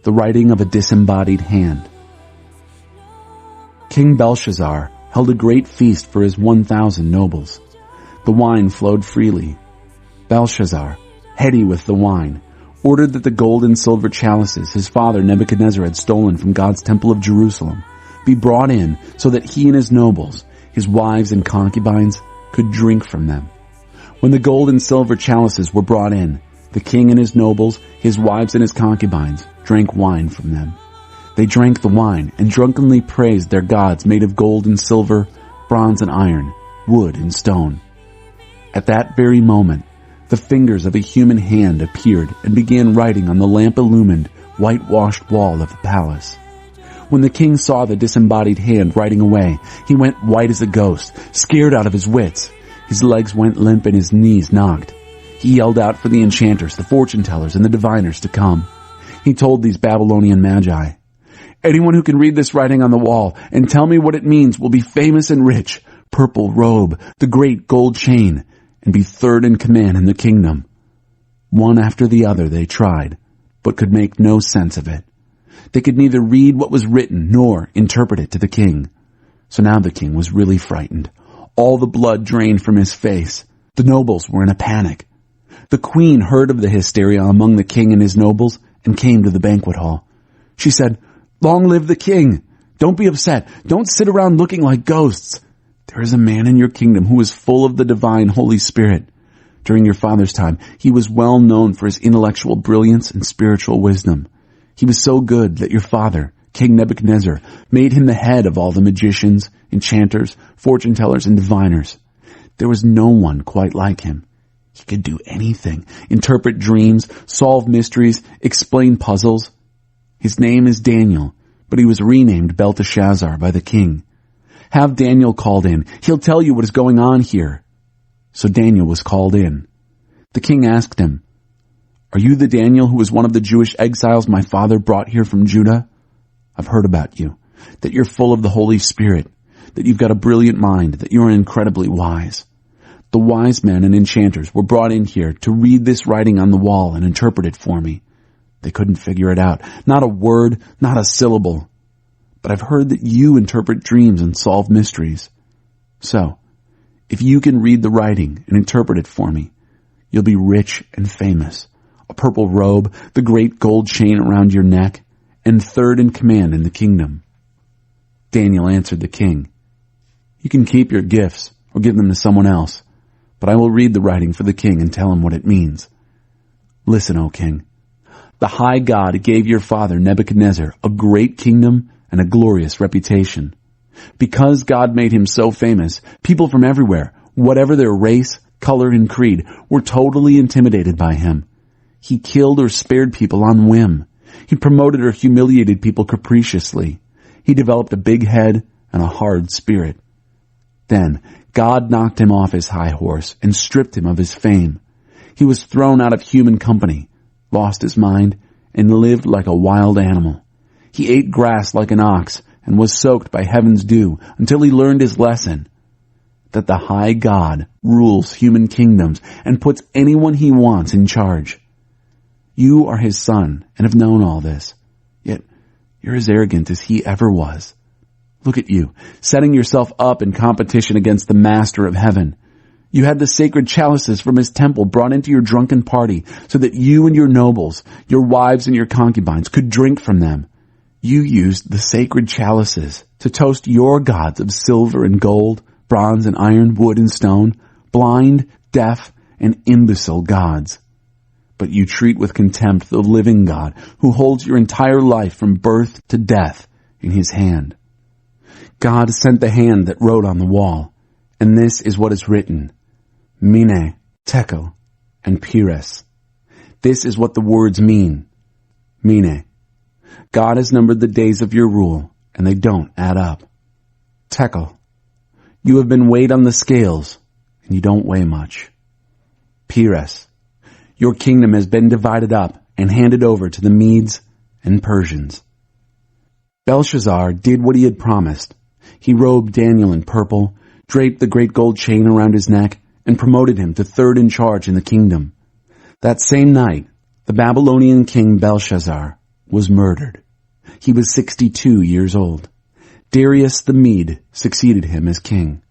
the writing of a disembodied hand. King Belshazzar held a great feast for his 1,000 nobles. The wine flowed freely. Belshazzar, heady with the wine, ordered that the gold and silver chalices his father Nebuchadnezzar had stolen from God's temple of Jerusalem be brought in so that he and his nobles, his wives and concubines, could drink from them. When the gold and silver chalices were brought in, the king and his nobles, his wives and his concubines, drank wine from them. They drank the wine and drunkenly praised their gods made of gold and silver, bronze and iron, wood and stone. At that very moment, the fingers of a human hand appeared and began writing on the lamp-illumined, whitewashed wall of the palace. When the king saw the disembodied hand writing away, he went white as a ghost, scared out of his wits. His legs went limp and his knees knocked. He yelled out for the enchanters, the fortune-tellers, and the diviners to come. He told these Babylonian magi, "Anyone who can read this writing on the wall and tell me what it means will be famous and rich, purple robe, the great gold chain, and be third in command in the kingdom." One after the other they tried, but could make no sense of it. They could neither read what was written nor interpret it to the king. So now the king was really frightened. All the blood drained from his face. The nobles were in a panic. The queen heard of the hysteria among the king and his nobles and came to the banquet hall. She said, "Long live the king! Don't be upset. Don't sit around looking like ghosts. There is a man in your kingdom who is full of the divine Holy Spirit. During your father's time, he was well known for his intellectual brilliance and spiritual wisdom. He was so good that your father, King Nebuchadnezzar, made him the head of all the magicians, enchanters, fortune-tellers, and diviners. There was no one quite like him. He could do anything, interpret dreams, solve mysteries, explain puzzles. His name is Daniel, but he was renamed Belteshazzar by the king. Have Daniel called in. He'll tell you what is going on here." So Daniel was called in. The king asked him, "Are you the Daniel who was one of the Jewish exiles my father brought here from Judah? I've heard about you, that you're full of the Holy Spirit, that you've got a brilliant mind, that you're incredibly wise. The wise men and enchanters were brought in here to read this writing on the wall and interpret it for me. They couldn't figure it out. Not a word, not a syllable. But I've heard that you interpret dreams and solve mysteries. So, if you can read the writing and interpret it for me, you'll be rich and famous. A purple robe, the great gold chain around your neck, and third in command in the kingdom." Daniel answered the king, "You can keep your gifts or give them to someone else, but I will read the writing for the king and tell him what it means. Listen, O king. The high God gave your father Nebuchadnezzar a great kingdom and a glorious reputation. Because God made him so famous, people from everywhere, whatever their race, color, and creed, were totally intimidated by him. He killed or spared people on whim. He promoted or humiliated people capriciously. He developed a big head and a hard spirit. Then God knocked him off his high horse and stripped him of his fame. He was thrown out of human company, lost his mind, and lived like a wild animal. He ate grass like an ox and was soaked by heaven's dew until he learned his lesson, that the high God rules human kingdoms and puts anyone he wants in charge. You are his son and have known all this, yet you're as arrogant as he ever was. Look at you, setting yourself up in competition against the master of heaven. You had the sacred chalices from his temple brought into your drunken party so that you and your nobles, your wives and your concubines could drink from them. You used the sacred chalices to toast your gods of silver and gold, bronze and iron, wood and stone, blind, deaf, and imbecile gods. But you treat with contempt the living God who holds your entire life from birth to death in his hand. God sent the hand that wrote on the wall, and this is what is written: Mene, Tekel, and Peres. This is what the words mean. Mene, God has numbered the days of your rule, and they don't add up. Tekel, you have been weighed on the scales, and you don't weigh much. Peres, your kingdom has been divided up and handed over to the Medes and Persians. Belshazzar did what he had promised. He robed Daniel in purple, draped the great gold chain around his neck, and promoted him to third in charge in the kingdom. That same night, the Babylonian king Belshazzar was murdered. He was 62 years old. Darius the Mede succeeded him as king.